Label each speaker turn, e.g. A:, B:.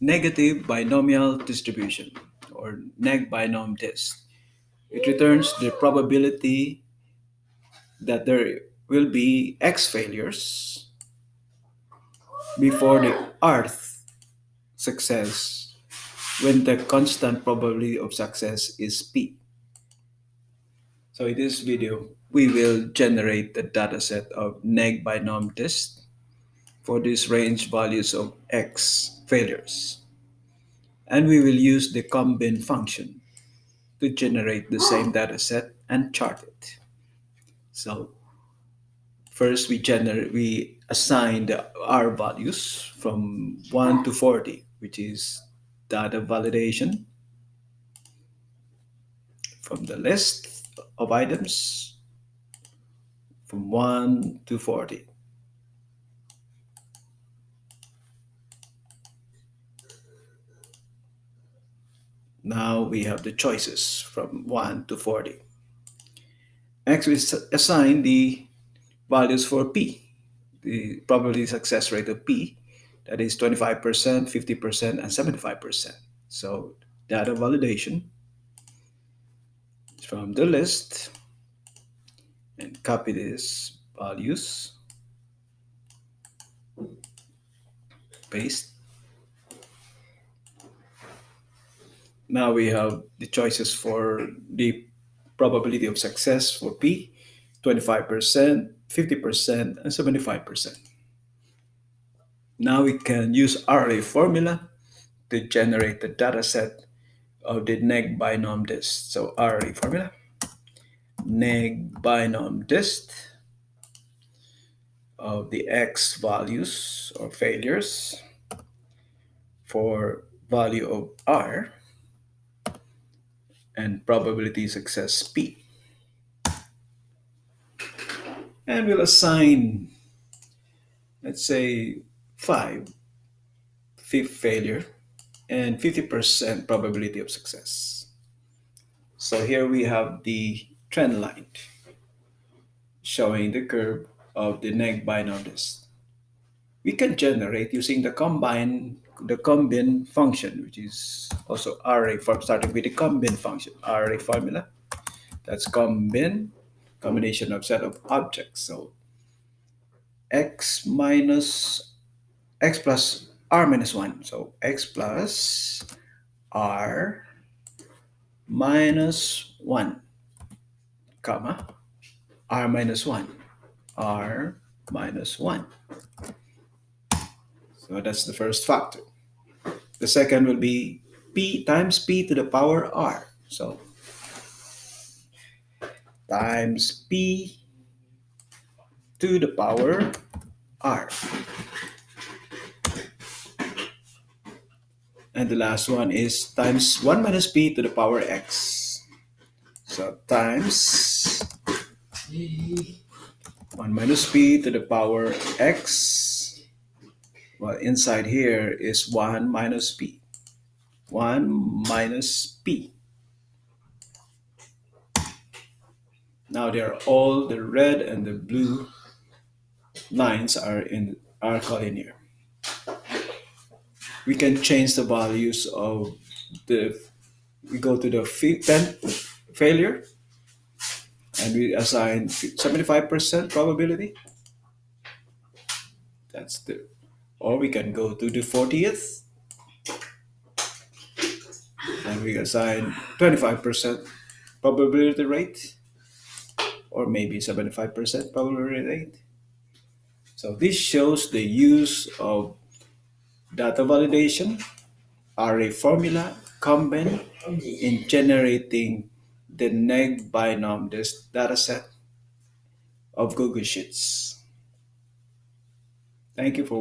A: negative binomial distribution or NEGBINOMDIST. It returns the probability that there will be X failures before the Rth success when the constant probability of success is P. So in this video, we will generate the dataset of NEGBINOMDIST for these range values of X failures. And we will use the COMBIN function to generate the same dataset and chart it. So first we assign the R values from 1 to 40, which is data validation from the list of items from 1 to 40. Now we have the choices from 1 to 40. Next, we assign the values for P, the probability success rate of P, that is 25%, 50%, and 75%. So data validation from the list and copy these values, paste. Now we have the choices for the probability of success for P, 25%, 50%, and 75%. Now we can use array formula to generate the dataset of the NEGBINOMDIST. So array formula, NEGBINOMDIST of the X values or failures for value of R and probability success P. And we'll assign, let's say, 5, fifth failure, and 50% probability of success. So here we have the trend line showing the curve of the NEGBINOMDIST. We can generate using the combine function, which is also array form, starting with the combine function, array formula. That's combine, combination of set of objects. So x plus r minus 1. So x plus r minus 1, comma, r minus 1, r minus 1. So that's the first factor. The second will be p times p to the power r. So times p to the power r. And the last one is times 1 minus p to the power x. So times 1 minus p to the power x. Well, inside here is 1 minus p. 1 minus p. Now they are all, the red and the blue lines are collinear. We can change the values of we go to the 10th failure and we assign 75% probability. Or we can go to the 40th and we assign 25% probability rate, or maybe 75% probability rate. So this shows the use of data validation, array formula, combine in generating the NEGBINOMDIST dataset of Google Sheets. Thank you for